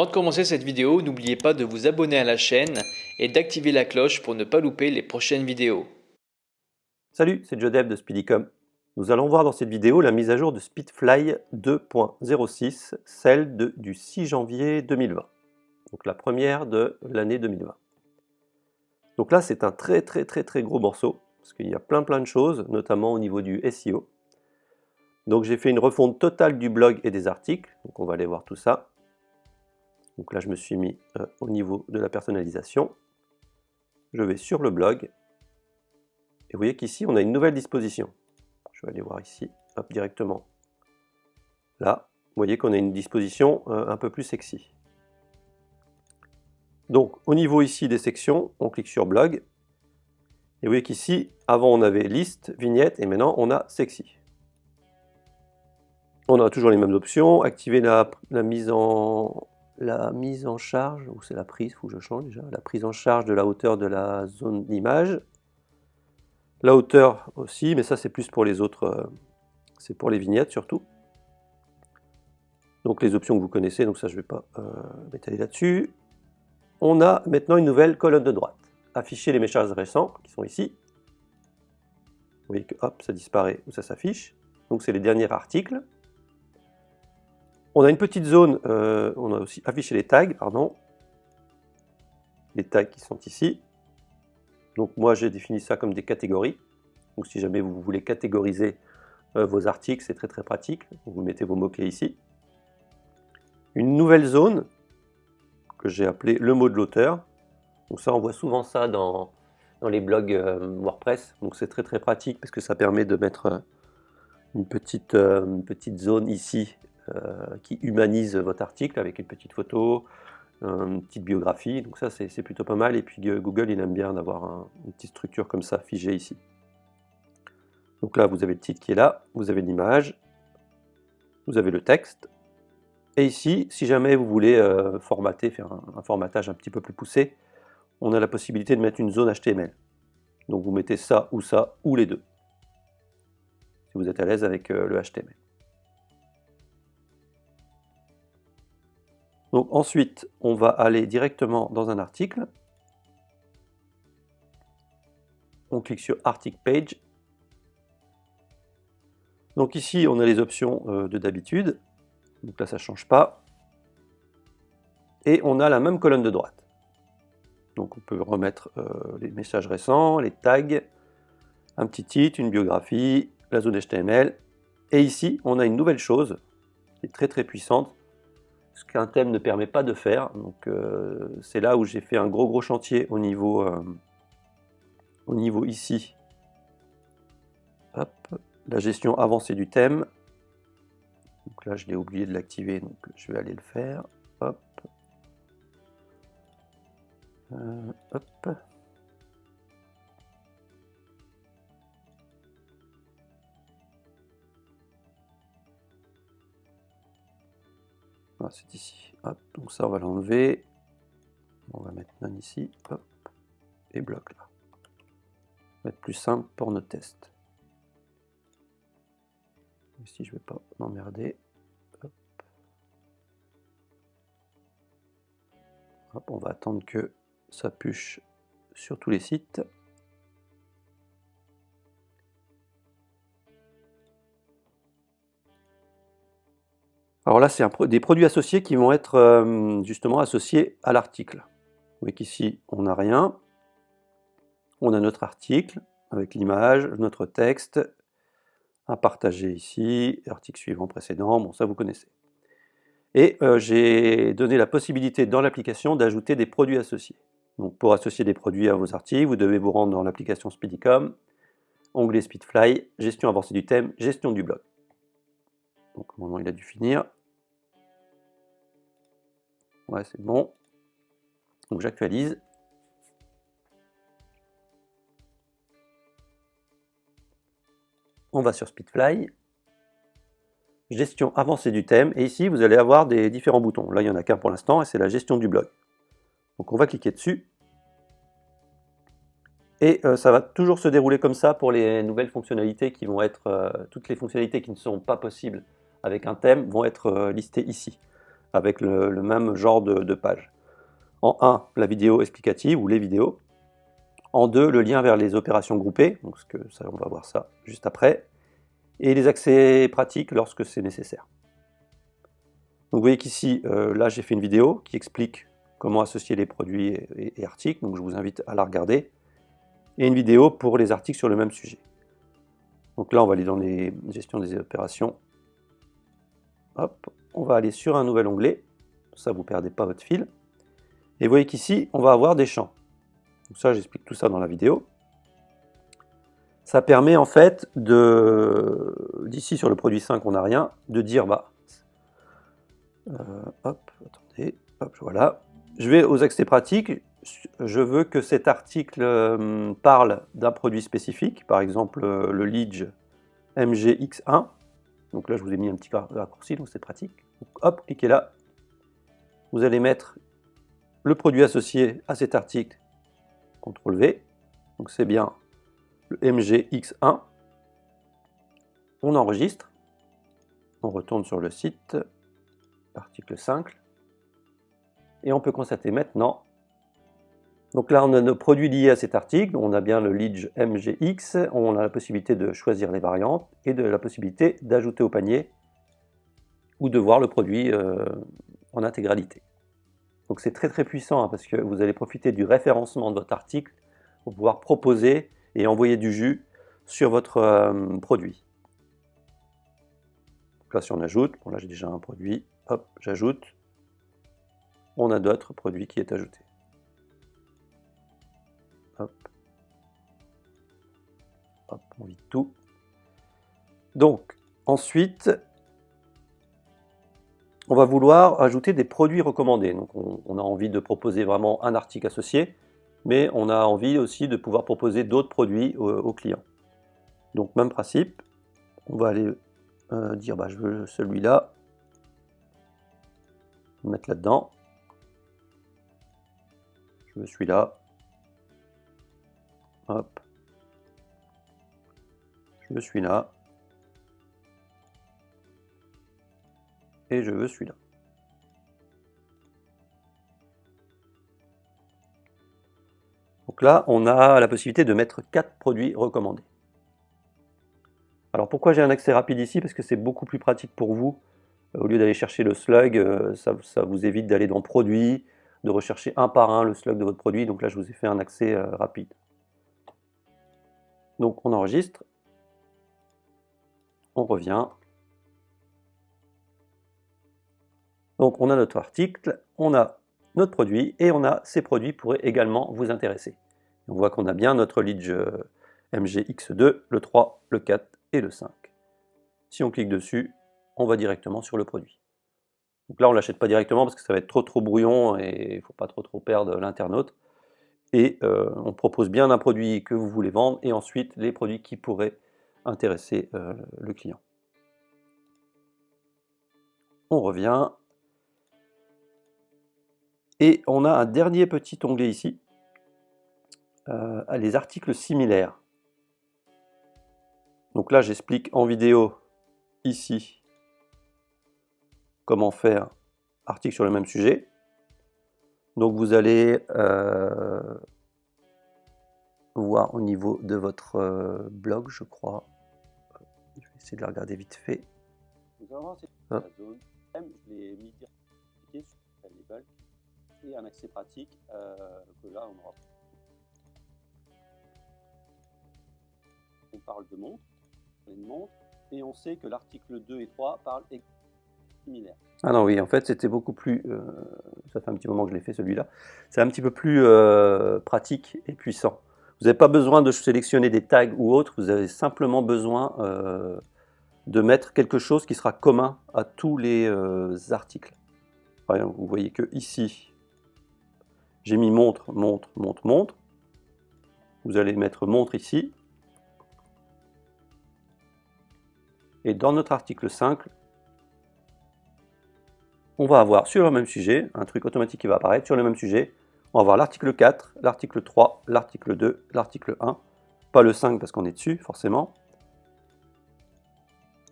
de commencer cette vidéo, n'oubliez pas de vous abonner à la chaîne et d'activer la cloche pour ne pas louper les prochaines vidéos. Salut, c'est Joe Dev de Speedycom. Nous allons voir dans cette vidéo la mise à jour de Speedfly 2.06, celle du 6 janvier 2020. Donc la première de l'année 2020. Donc là, c'est un très gros morceau, parce qu'il y a plein de choses, notamment au niveau du SEO. Donc j'ai fait une refonte totale du blog et des articles, donc on va aller voir tout ça. Donc là, je me suis mis au niveau de la personnalisation. Je vais sur le blog, et vous voyez qu'ici, on a une nouvelle disposition. Je vais aller voir ici, hop, directement. Là, vous voyez qu'on a une disposition un peu plus sexy. Donc, au niveau ici des sections, on clique sur blog. Et vous voyez qu'ici, avant on avait liste, vignette, et maintenant on a sexy. On a toujours les mêmes options. Activer la mise en charge, ou c'est la prise, il faut que je change déjà. La prise en charge de la hauteur de la zone d'image. La hauteur aussi, mais ça c'est plus pour les autres, c'est pour les vignettes surtout. Donc les options que vous connaissez, donc ça je ne vais pas m'étaler là-dessus. On a maintenant une nouvelle colonne de droite. Afficher les messages récents qui sont ici. Vous voyez que hop, ça disparaît ou ça s'affiche. Donc c'est les derniers articles. On a une petite zone, on a aussi affiché les tags, pardon. Les tags qui sont ici. Donc moi j'ai défini ça comme des catégories. Donc si jamais vous voulez catégoriser vos articles, c'est très pratique. Vous mettez vos mots-clés ici. Une nouvelle zone que j'ai appelée le mot de l'auteur. Donc ça, on voit souvent ça dans les blogs WordPress. Donc c'est très pratique parce que ça permet de mettre une petite zone ici qui humanise votre article avec une petite photo, une petite biographie. Donc ça, c'est plutôt pas mal. Et puis Google, il aime bien d'avoir une petite structure comme ça figée ici. Donc là, vous avez le titre qui est là, vous avez l'image, vous avez le texte. Et ici, si jamais vous voulez formater, faire un formatage un petit peu plus poussé, on a la possibilité de mettre une zone HTML. Donc vous mettez ça, ou les deux, si vous êtes à l'aise avec le HTML. Donc ensuite, on va aller directement dans un article. On clique sur Article Page. Donc ici, on a les options de d'habitude. Donc là, ça ne change pas. Et on a la même colonne de droite. Donc on peut remettre les messages récents, les tags, un petit titre, une biographie, la zone HTML. Et ici, on a une nouvelle chose qui est très puissante, ce qu'un thème ne permet pas de faire. Donc c'est là où j'ai fait un gros chantier au niveau ici. Hop, la gestion avancée du thème. Donc là, je l'ai oublié de l'activer, donc je vais aller le faire. Hop. Hop. Ah, c'est ici. Hop. Donc ça, on va l'enlever. On va mettre none ici. Hop. Et bloc là. Ça va être plus simple pour nos tests. Ici, je ne vais pas m'emmerder. Hop. Hop, on va attendre que ça push sur tous les sites. Alors là, c'est des produits associés qui vont être justement associés à l'article. Vous voyez qu'ici, on n'a rien. On a notre article avec l'image, notre texte, à partager ici, article suivant, précédent, bon ça vous connaissez. Et j'ai donné la possibilité dans l'application d'ajouter des produits associés. Donc pour associer des produits à vos articles, vous devez vous rendre dans l'application Speedycom, onglet Speedfly, gestion avancée du thème, gestion du blog. Donc maintenant il a dû finir. Ouais, c'est bon. Donc j'actualise. On va sur Speedfly. Gestion avancée du thème. Et ici, vous allez avoir des différents boutons. Là, il n'y en a qu'un pour l'instant, et c'est la gestion du blog. Donc on va cliquer dessus. Et ça va toujours se dérouler comme ça pour les nouvelles fonctionnalités qui vont être... toutes les fonctionnalités qui ne sont pas possibles avec un thème vont être listées ici. avec le même genre de page. En 1, la vidéo explicative ou les vidéos. En 2, le lien vers les opérations groupées, donc ça, on va voir ça juste après. Et les accès pratiques lorsque c'est nécessaire. Donc vous voyez qu'ici, là j'ai fait une vidéo qui explique comment associer les produits et articles, donc je vous invite à la regarder. Et une vidéo pour les articles sur le même sujet. Donc là on va aller dans les gestions des opérations. Hop, on va aller sur un nouvel onglet, ça vous ne perdez pas votre fil. Et vous voyez qu'ici on va avoir des champs. Donc ça j'explique tout ça dans la vidéo. Ça permet en fait d'ici sur le produit 5 on n'a rien, de dire hop, attendez, hop, voilà. Je vais aux accès pratiques, je veux que cet article parle d'un produit spécifique, par exemple le Lidge MGX1. Donc là je vous ai mis un petit raccourci, donc c'est pratique. Donc, hop, cliquez là. Vous allez mettre le produit associé à cet article, CTRL V. Donc c'est bien le MGX1. On enregistre. On retourne sur le site, article 5. Et on peut constater maintenant, donc là on a nos produits liés à cet article, on a bien le Lidge MGX, on a la possibilité de choisir les variantes et de la possibilité d'ajouter au panier ou de voir le produit en intégralité. Donc c'est très puissant parce que vous allez profiter du référencement de votre article pour pouvoir proposer et envoyer du jus sur votre produit. Donc là si on ajoute, bon là j'ai déjà un produit, hop, j'ajoute. On a d'autres produits qui est ajouté. Hop. Hop, on vide tout. Donc, ensuite, on va vouloir ajouter des produits recommandés. Donc, on a envie de proposer vraiment un article associé, mais on a envie aussi de pouvoir proposer d'autres produits aux clients. Donc, même principe, on va aller dire je veux celui-là, mettre là-dedans. Je veux celui-là. Hop. Je veux celui-là. Et je veux celui-là. Donc là, on a la possibilité de mettre 4 produits recommandés. Alors pourquoi j'ai un accès rapide ici? Parce que c'est beaucoup plus pratique pour vous. Au lieu d'aller chercher le slug, ça vous évite d'aller dans produits, de rechercher un par un le slug de votre produit. Donc là, je vous ai fait un accès rapide. Donc on enregistre. On revient. Donc on a notre article, on a notre produit et on a ces produits pourraient également vous intéresser. On voit qu'on a bien notre Lidge MGX2, le 3, le 4 et le 5. Si on clique dessus, on va directement sur le produit. Donc là on ne l'achète pas directement parce que ça va être trop brouillon et il ne faut pas trop perdre l'internaute. Et on propose bien un produit que vous voulez vendre et ensuite les produits qui pourraient intéresser le client. On revient. Et on a un dernier petit onglet ici, les articles similaires. Donc là, j'explique en vidéo, ici, comment faire article sur le même sujet. Donc vous allez voir au niveau de votre blog, je crois. Je vais essayer de la regarder vite fait. Vous allez voir, c'est la zone M, je l'ai mis cliqué sur les bulk. Et un accès pratique que là on aura. On parle de montre, et on sait que l'article 2 et 3 parlent similaires. Ah non oui, en fait c'était beaucoup plus, ça fait un petit moment que je l'ai fait celui-là, c'est un petit peu plus pratique et puissant. Vous n'avez pas besoin de sélectionner des tags ou autres, vous avez simplement besoin de mettre quelque chose qui sera commun à tous les articles. Par exemple, vous voyez que ici, j'ai mis montre, montre, montre, montre. Vous allez mettre montre ici. Et dans notre article 5, on va avoir sur le même sujet, un truc automatique qui va apparaître sur le même sujet. On va avoir l'article 4, l'article 3, l'article 2, l'article 1. Pas le 5 parce qu'on est dessus, forcément.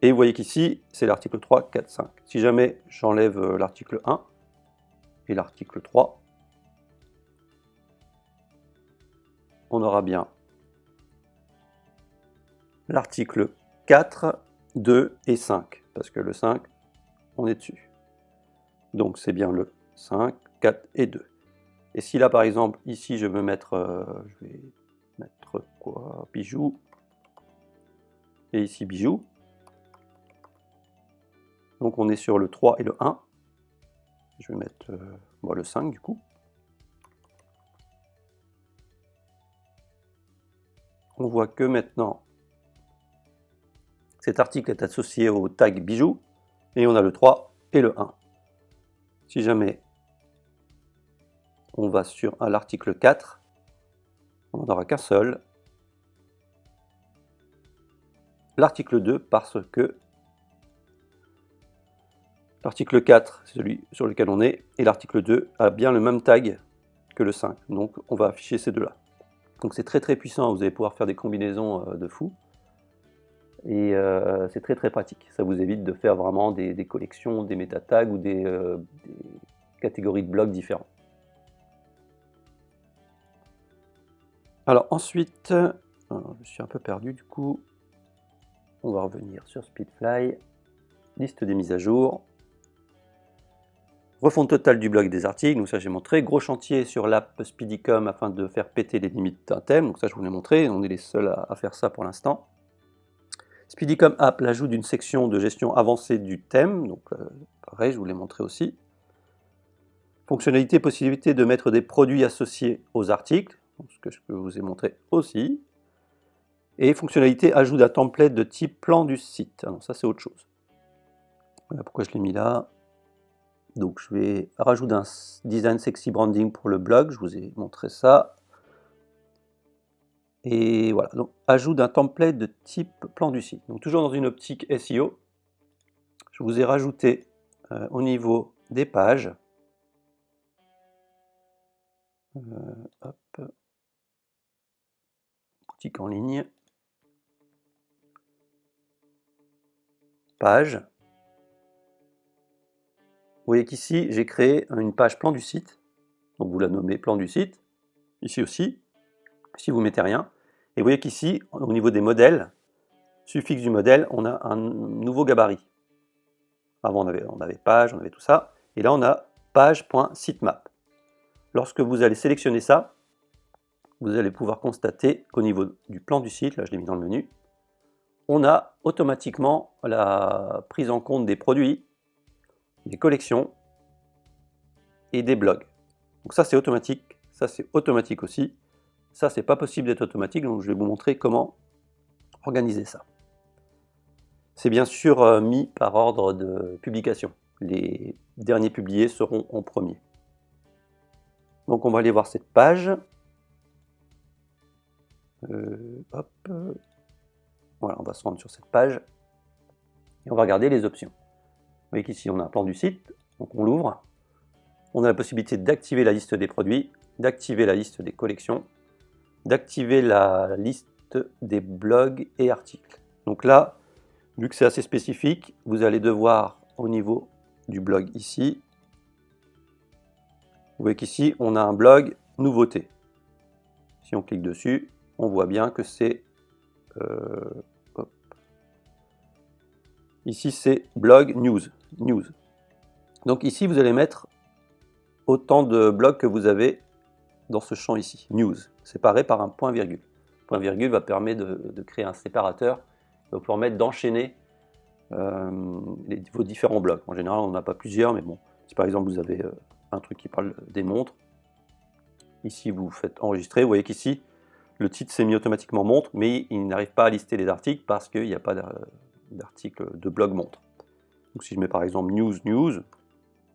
Et vous voyez qu'ici, c'est l'article 3, 4, 5. Si jamais j'enlève l'article 1 et l'article 3, on aura bien l'article 4, 2 et 5, parce que le 5, on est dessus. Donc c'est bien le 5, 4 et 2. Et si là, par exemple, ici, je veux mettre, je vais mettre quoi? Bijoux. Et ici, bijoux. Donc on est sur le 3 et le 1. Je vais mettre le 5 du coup. On voit que maintenant, cet article est associé au tag bijoux. Et on a le 3 et le 1. Si jamais on va sur l'article 4, on n'en aura qu'un seul. L'article 2, parce que l'article 4, c'est celui sur lequel on est, et l'article 2 a bien le même tag que le 5. Donc on va afficher ces deux-là. Donc c'est très très puissant, vous allez pouvoir faire des combinaisons de fou. Et c'est très très pratique. Ça vous évite de faire vraiment des collections, des méta-tags ou des catégories de blocs différents. Alors ensuite, je suis un peu perdu du coup. On va revenir sur Speedfly, liste des mises à jour. Refonte totale du blog des articles, donc ça j'ai montré. Gros chantier sur l'app Speedicom afin de faire péter les limites d'un thème, donc ça je vous l'ai montré, on est les seuls à faire ça pour l'instant. Speedicom App, l'ajout d'une section de gestion avancée du thème, donc pareil, je vous l'ai montré aussi. Fonctionnalité, possibilité de mettre des produits associés aux articles, ce que je vous ai montré aussi. Et fonctionnalité, ajout d'un template de type plan du site. Alors ça c'est autre chose. Voilà pourquoi je l'ai mis là. Donc je vais rajouter un design sexy branding pour le blog, je vous ai montré ça. Et voilà, donc ajout d'un template de type plan du site. Donc toujours dans une optique SEO, je vous ai rajouté au niveau des pages, hop, boutique en ligne, page. Vous voyez qu'ici j'ai créé une page plan du site, donc vous la nommez plan du site, ici aussi, si vous mettez rien. Et vous voyez qu'ici, au niveau des modèles, suffixe du modèle, on a un nouveau gabarit. Avant, on avait page, on avait tout ça. Et là, on a page.sitemap. Lorsque vous allez sélectionner ça, vous allez pouvoir constater qu'au niveau du plan du site, là je l'ai mis dans le menu, on a automatiquement la prise en compte des produits, des collections et des blogs. Donc ça, c'est automatique. Ça, c'est automatique aussi. Ça, c'est pas possible d'être automatique, donc je vais vous montrer comment organiser ça. C'est bien sûr mis par ordre de publication. Les derniers publiés seront en premier. Donc on va aller voir cette page. Hop. Voilà, on va se rendre sur cette page. Et on va regarder les options. Vous voyez qu'ici on a un plan du site, donc on l'ouvre. On a la possibilité d'activer la liste des produits, d'activer la liste des collections, d'activer la liste des blogs et articles. Donc là, vu que c'est assez spécifique, vous allez devoir, au niveau du blog ici, vous voyez qu'ici, on a un blog nouveauté. Si on clique dessus, on voit bien que c'est... ici, c'est blog news. Donc ici, vous allez mettre autant de blogs que vous avez dans ce champ ici, news, séparé par un point virgule. Le point virgule va permettre de créer un séparateur, va pouvoir mettre d'enchaîner vos différents blogs. En général, on n'en a pas plusieurs, mais bon, si par exemple vous avez un truc qui parle des montres, ici vous faites enregistrer, vous voyez qu'ici le titre s'est mis automatiquement montre, mais il n'arrive pas à lister les articles parce qu'il n'y a pas d'article de blog montre. Donc si je mets par exemple news,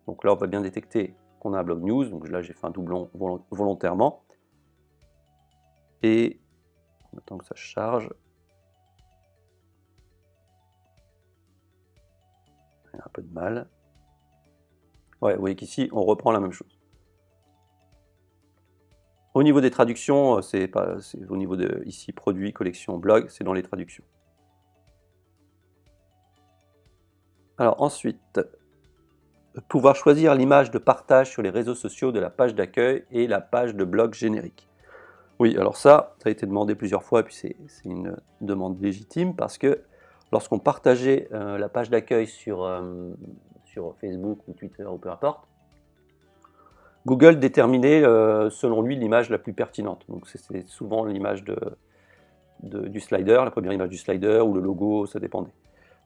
donc là on va bien détecter qu'on a un blog news, donc là j'ai fait un doublon volontairement, et on attend que ça charge. Il y a un peu de mal. Ouais, vous voyez qu'ici on reprend la même chose. Au niveau des traductions, c'est au niveau de ici produit, collection, blog, c'est dans les traductions. Alors ensuite, pouvoir choisir l'image de partage sur les réseaux sociaux de la page d'accueil et la page de blog générique. Oui, alors ça a été demandé plusieurs fois, et puis c'est une demande légitime, parce que lorsqu'on partageait la page d'accueil sur Facebook ou Twitter ou peu importe, Google déterminait selon lui l'image la plus pertinente. Donc c'est souvent l'image du slider, la première image du slider ou le logo, ça dépendait.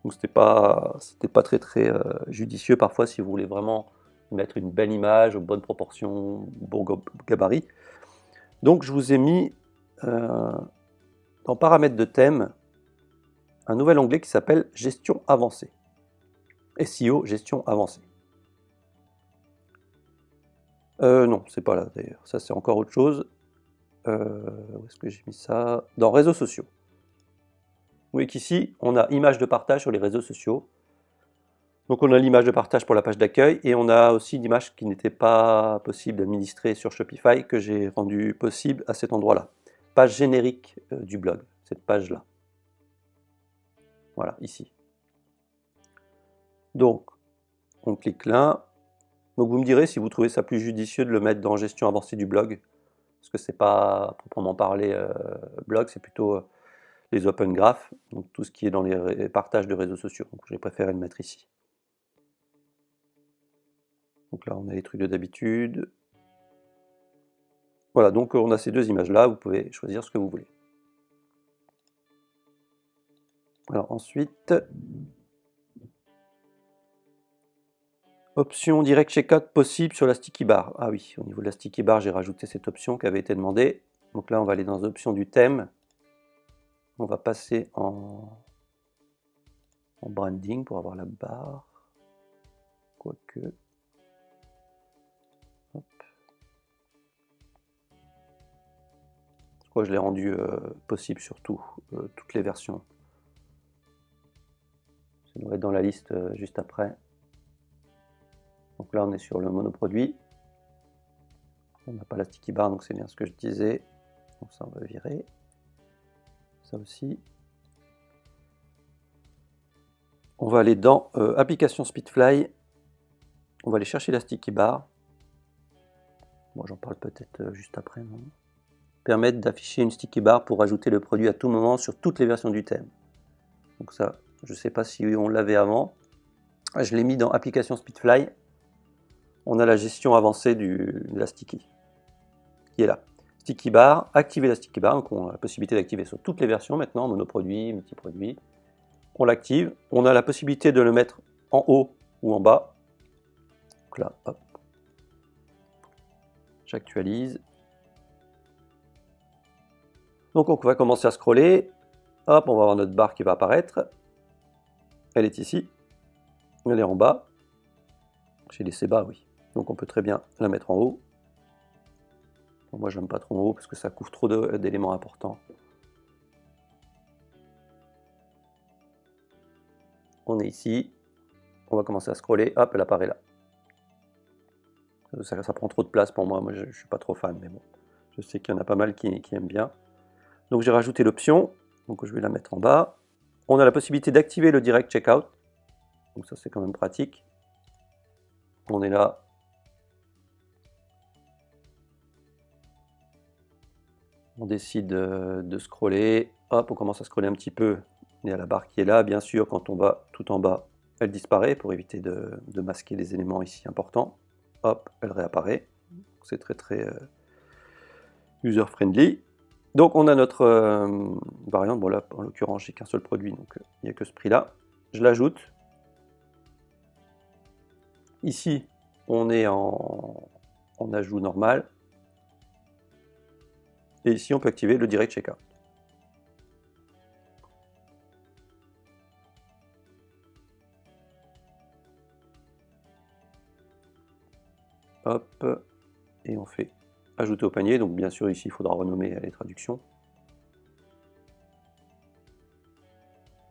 Donc c'était pas très judicieux parfois si vous voulez vraiment mettre une belle image, aux bonnes proportions, bon gabarit. Donc je vous ai mis dans paramètres de thème un nouvel onglet qui s'appelle gestion avancée. SEO gestion avancée. Non, c'est pas là d'ailleurs, ça c'est encore autre chose. Où est-ce que j'ai mis ça? Dans réseaux sociaux. Vous voyez qu'ici, on a image de partage sur les réseaux sociaux. Donc on a l'image de partage pour la page d'accueil et on a aussi une image qui n'était pas possible d'administrer sur Shopify que j'ai rendu possible à cet endroit-là. Page générique du blog, cette page-là. Voilà, ici. Donc, on clique là. Donc vous me direz si vous trouvez ça plus judicieux de le mettre dans gestion avancée du blog, parce que c'est pas proprement parlé blog, c'est plutôt les open graph, donc tout ce qui est dans les partages de réseaux sociaux. Donc j'ai préféré le mettre ici. Donc là on a les trucs de d'habitude. Voilà, donc on a ces deux images-là, vous pouvez choisir ce que vous voulez. Alors ensuite, option direct checkout possible sur la sticky bar. Ah oui, au niveau de la sticky bar, j'ai rajouté cette option qui avait été demandée. Donc là, on va aller dans option du thème. On va passer en branding pour avoir la barre. Quoique. Hop. Je crois que je l'ai rendu possible sur toutes les versions. Ça doit être dans la liste juste après. Donc là, on est sur le monoproduit. On n'a pas la sticky bar, donc c'est bien ce que je disais. Donc ça, on va virer. Ça aussi. On va aller dans application Speedfly. On va aller chercher la sticky bar. Bon, j'en parle peut-être juste après. Non, permettre d'afficher une sticky bar pour ajouter le produit à tout moment sur toutes les versions du thème. Donc ça, je ne sais pas si on l'avait avant. Je l'ai mis dans application Speedfly. On a la gestion avancée de la sticky qui est là. Sticky bar, activer la sticky bar. Donc on a la possibilité d'activer sur toutes les versions maintenant, monoproduit, multiproduit. On l'active. On a la possibilité de le mettre en haut ou en bas. Donc là, hop. J'actualise. Donc on va commencer à scroller. Hop, on va avoir notre barre qui va apparaître. Elle est ici. Elle est en bas. J'ai laissé bas, oui. Donc on peut très bien la mettre en haut. Bon, moi, j'aime pas trop en haut parce que ça couvre trop d'éléments importants. On est ici. On va commencer à scroller. Hop, elle apparaît là. Ça prend trop de place pour moi. Moi, je ne suis pas trop fan, mais bon. Je sais qu'il y en a pas mal qui aiment bien. Donc j'ai rajouté l'option. Donc je vais la mettre en bas. On a la possibilité d'activer le direct checkout. Donc ça, c'est quand même pratique. On est là. On décide de scroller. Hop, on commence à scroller un petit peu. Il y a la barre qui est là. Bien sûr, quand on va tout en bas, elle disparaît pour éviter de masquer les éléments ici importants. Hop, elle réapparaît. C'est très user-friendly. Donc on a notre variante. Bon là, en l'occurrence, j'ai qu'un seul produit, donc il n'y a que ce prix-là. Je l'ajoute. Ici, on est en ajout normal. Et ici, on peut activer le direct checkout. Hop, et on fait ajouter au panier. Donc bien sûr, ici, il faudra renommer les traductions.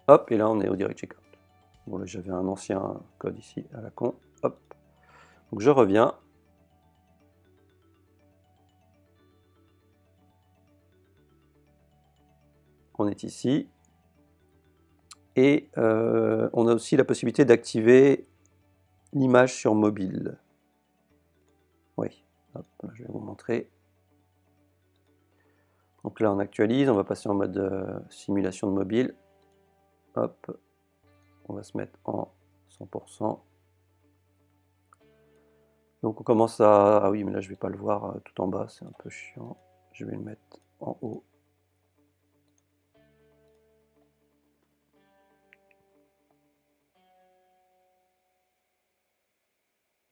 Hop, et là, on est au direct checkout. Bon, là, j'avais un ancien code ici à la con. Hop. Donc je reviens. On est ici. Et on a aussi la possibilité d'activer l'image sur mobile. Oui, hop, je vais vous montrer. Donc là, on actualise, on va passer en mode simulation de mobile. Hop, on va se mettre en 100%. Donc on commence à... Ah oui, mais là, je ne vais pas le voir tout en bas, c'est un peu chiant. Je vais le mettre en haut.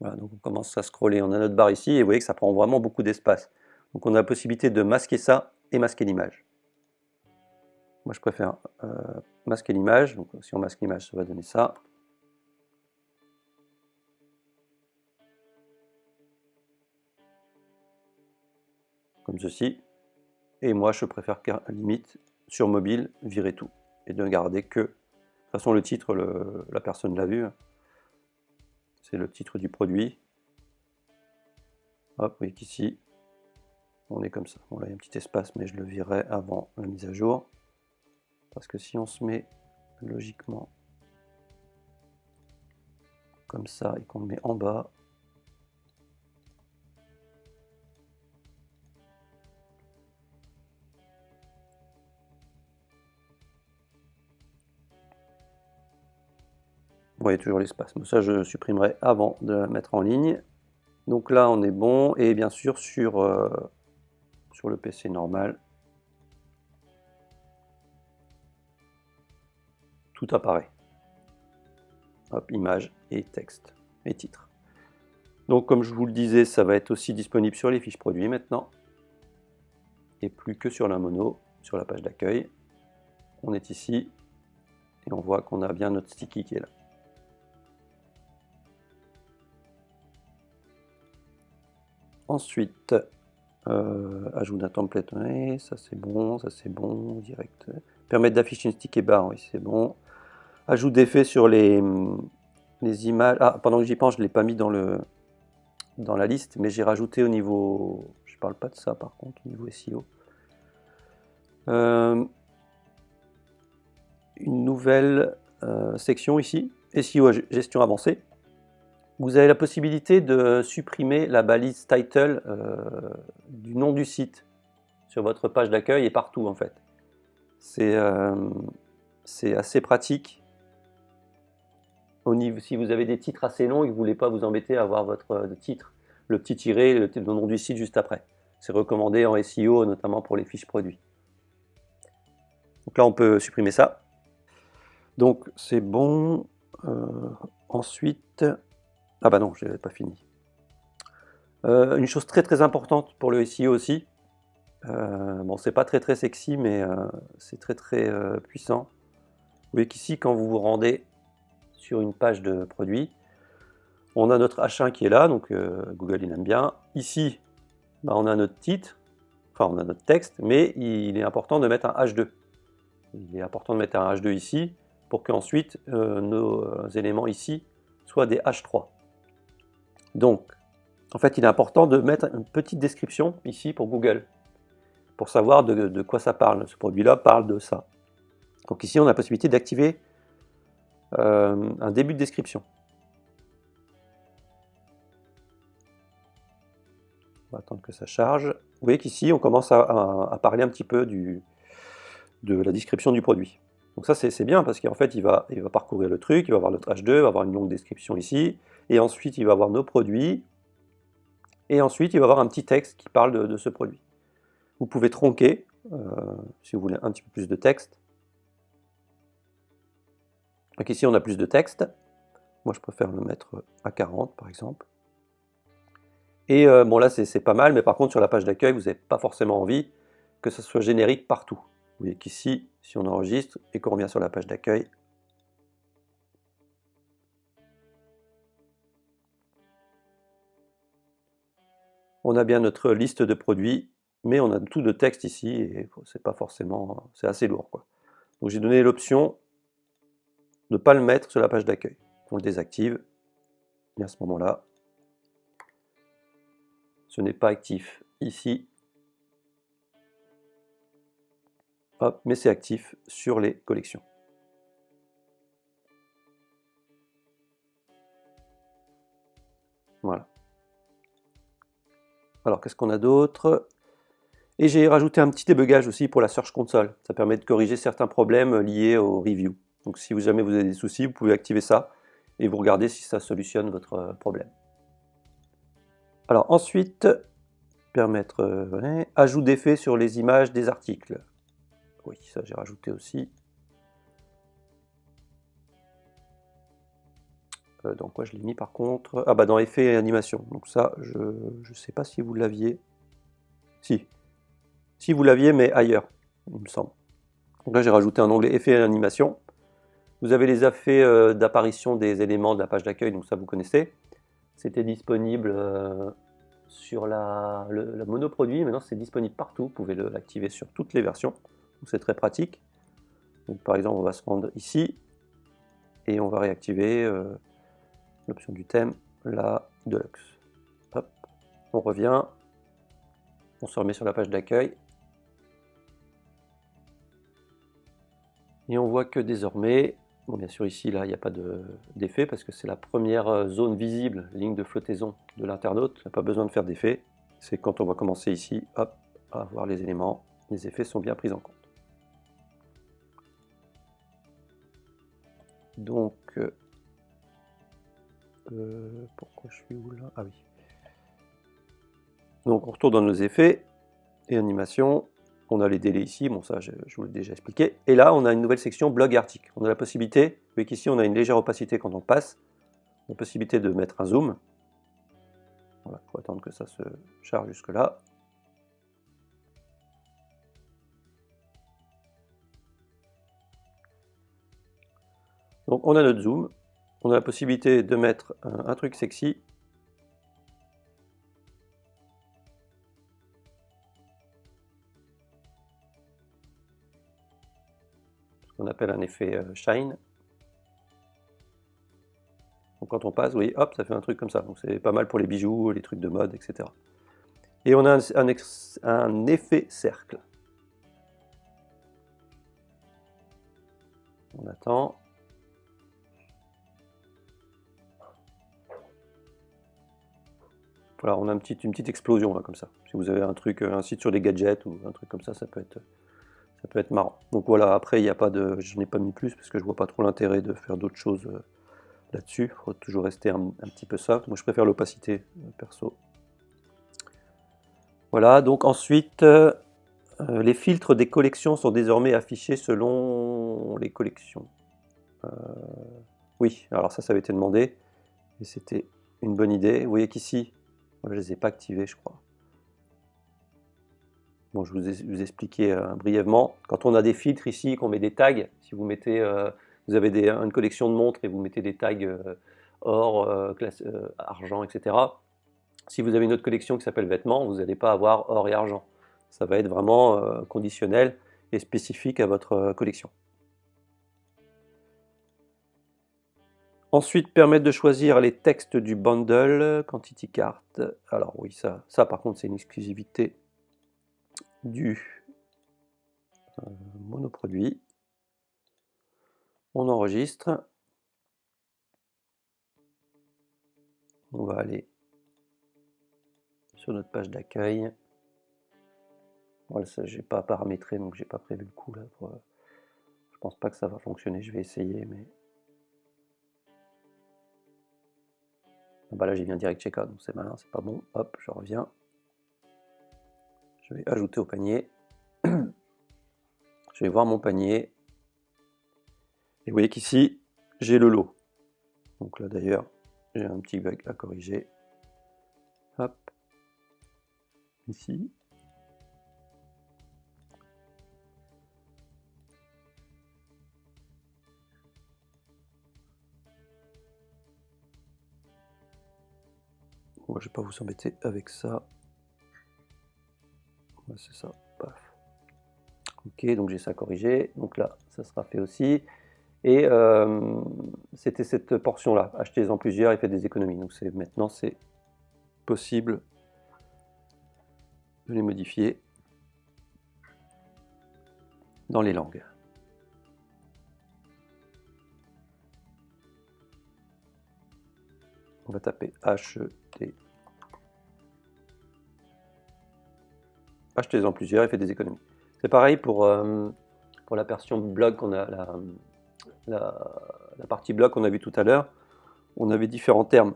Voilà, donc on commence à scroller. On a notre barre ici et vous voyez que ça prend vraiment beaucoup d'espace. Donc on a la possibilité de masquer ça et masquer l'image. Moi je préfère masquer l'image. Donc si on masque l'image, ça va donner ça. Comme ceci. Et moi je préfère qu'à la limite, sur mobile, virer tout. Et de garder que... De toute façon le titre, la personne l'a vu. C'est le titre du produit. Hop, vous voyez qu'ici, on est comme ça. Bon là il y a un petit espace, mais je le virerai avant la mise à jour. Parce que si on se met logiquement comme ça et qu'on le met en bas, vous voyez toujours l'espace. Mais ça, je supprimerai avant de la mettre en ligne. Donc là, on est bon. Et bien sûr, sur le PC normal, tout apparaît. Hop, image et texte et titre. Donc comme je vous le disais, ça va être aussi disponible sur les fiches produits maintenant. Et plus que sur la mono, sur la page d'accueil. On est ici et on voit qu'on a bien notre sticky qui est là. Ensuite, ajout d'un template, ouais, ça c'est bon, direct. Permettre d'afficher une sticky bar, oui c'est bon. Ajout d'effets sur les images. Ah, pendant que j'y pense, je ne l'ai pas mis dans la liste, mais j'ai rajouté au niveau... Je ne parle pas de ça par contre, au niveau SEO. Une nouvelle section ici, SEO gestion avancée. Vous avez la possibilité de supprimer la balise title du nom du site sur votre page d'accueil et partout en fait. C'est assez pratique. Si vous avez des titres assez longs et que vous ne voulez pas vous embêter à avoir votre titre, le petit tiret, le nom du site juste après. C'est recommandé en SEO, notamment pour les fiches produits. Donc là, on peut supprimer ça. Donc c'est bon. Ensuite, ah bah non, je n'avais pas fini. Une chose très très importante pour le SEO aussi. Bon, c'est pas très très sexy, mais c'est très très puissant. Vous voyez qu'ici, quand vous vous rendez sur une page de produit, on a notre H1 qui est là, donc Google il aime bien. Ici, bah, on a notre titre, enfin on a notre texte, mais il est important de mettre un H2. Il est important de mettre un H2 ici pour qu'ensuite nos éléments ici soient des H3. Donc, en fait, il est important de mettre une petite description ici pour Google, pour savoir de quoi ça parle. Ce produit-là parle de ça. Donc ici, on a la possibilité d'activer un début de description. On va attendre que ça charge. Vous voyez qu'ici, on commence à parler un petit peu de la description du produit. Donc ça, c'est bien parce qu'en fait, il va parcourir le truc, il va avoir notre H2, il va avoir une longue description ici, et ensuite, il va avoir nos produits, et ensuite, il va avoir un petit texte qui parle de ce produit. Vous pouvez tronquer, si vous voulez un petit peu plus de texte. Donc ici, on a plus de texte. Moi, je préfère le mettre à 40, par exemple. Et bon, là, c'est pas mal, mais par contre, sur la page d'accueil, vous n'avez pas forcément envie que ce soit générique partout. Vous voyez qu'ici, si on enregistre et qu'on revient sur la page d'accueil, on a bien notre liste de produits, mais on a tout de texte ici, et c'est pas forcément... c'est assez lourd, quoi. Donc j'ai donné l'option de ne pas le mettre sur la page d'accueil. On le désactive, et à ce moment-là, ce n'est pas actif ici. Hop, mais c'est actif sur les collections. Voilà. Alors, qu'est-ce qu'on a d'autre? Et j'ai rajouté un petit débugage aussi pour la Search Console. Ça permet de corriger certains problèmes liés aux reviews. Donc si jamais vous avez des soucis, vous pouvez activer ça et vous regardez si ça solutionne votre problème. Alors ensuite, permettre ajout d'effets sur les images des articles. Oui, ça j'ai rajouté aussi. Dans quoi je l'ai mis par contre? Ah bah dans effets et animation. Donc ça, je ne sais pas si vous l'aviez. Si vous l'aviez, mais ailleurs, il me semble. Donc là j'ai rajouté un onglet effets et animation. Vous avez les effets d'apparition des éléments de la page d'accueil, donc ça vous connaissez. C'était disponible sur le monoproduit, maintenant c'est disponible partout, vous pouvez l'activer sur toutes les versions, donc c'est très pratique. Donc par exemple on va se rendre ici, et on va réactiver l'option du thème, la Deluxe. Hop, on revient, on se remet sur la page d'accueil, et on voit que désormais, bon, bien sûr ici là il n'y a pas d'effet parce que c'est la première zone visible, ligne de flottaison de l'internaute, il n'y a pas besoin de faire d'effet. C'est quand on va commencer ici, hop, à voir les éléments, les effets sont bien pris en compte. Donc, pourquoi je suis où là? Ah oui. Donc on retourne dans nos effets et animations. On a les délais ici, bon ça je vous l'ai déjà expliqué. Et là on a une nouvelle section blog et article. On a la possibilité, vous voyez qu'ici on a une légère opacité quand on passe, la possibilité de mettre un zoom. Voilà, il faut attendre que ça se charge jusque là. Donc on a notre zoom, on a la possibilité de mettre un truc sexy. Ce qu'on appelle un effet shine. Donc quand on passe, vous voyez, hop, ça fait un truc comme ça. Donc c'est pas mal pour les bijoux, les trucs de mode, etc. Et on a un effet cercle. On attend. Voilà, on a une petite explosion là comme ça. Si vous avez un site sur des gadgets ou un truc comme ça peut être marrant. Donc voilà, après il n'y a pas de, je n'ai pas mis plus parce que je vois pas trop l'intérêt de faire d'autres choses là-dessus. Il faut toujours rester un petit peu soft. Moi je préfère l'opacité perso. Voilà, donc ensuite les filtres des collections sont désormais affichés selon les collections. Oui, alors ça avait été demandé et c'était une bonne idée. Vous voyez qu'ici, je ne les ai pas activés, je crois. Bon, je vous expliquer brièvement. Quand on a des filtres ici, qu'on met des tags, si vous mettez, vous avez une collection de montres et vous mettez des tags or, argent, etc. Si vous avez une autre collection qui s'appelle vêtements, vous n'allez pas avoir or et argent. Ça va être vraiment conditionnel et spécifique à votre collection. Ensuite, permettre de choisir les textes du bundle, quantity cart. Alors oui, ça par contre c'est une exclusivité du monoproduit. On enregistre. On va aller sur notre page d'accueil. Voilà, ça j'ai pas paramétré, donc j'ai pas prévu le coup là. Je pense pas que ça va fonctionner. Je vais essayer, mais bah là j'ai bien direct checkout, donc c'est malin, c'est pas bon. Hop, je reviens. Je vais ajouter au panier. Je vais voir mon panier. Et vous voyez qu'ici, j'ai le lot. Donc là d'ailleurs, j'ai un petit bug à corriger. Hop. Ici. Bon, je vais pas vous embêter avec ça. Ouais, c'est ça. Paf. Ok, donc j'ai ça corrigé. Donc là, ça sera fait aussi. Et c'était cette portion-là. Achetez-en plusieurs et faites des économies. Donc maintenant, c'est possible de les modifier dans les langues. On va taper HE accepter. Achetez-en plusieurs et faites des économies. C'est pareil pour la version blog qu'on a, la partie blog qu'on a vue tout à l'heure. On avait différents termes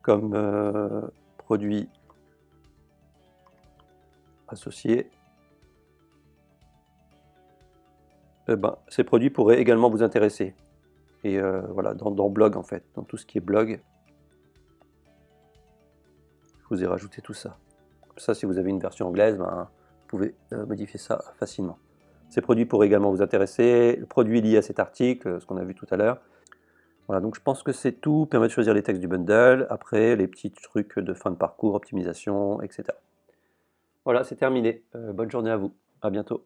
comme produits associés. Ces produits pourraient également vous intéresser. Et voilà, dans blog en fait, dans tout ce qui est blog, je vous ai rajouté tout ça. Comme ça, si vous avez une version anglaise, vous pouvez modifier ça facilement. Ces produits pourraient également vous intéresser, le produit lié à cet article, ce qu'on a vu tout à l'heure. Voilà, donc je pense que c'est tout. Permet de choisir les textes du bundle, après les petits trucs de fin de parcours, optimisation, etc. Voilà, c'est terminé. Bonne journée à vous. À bientôt.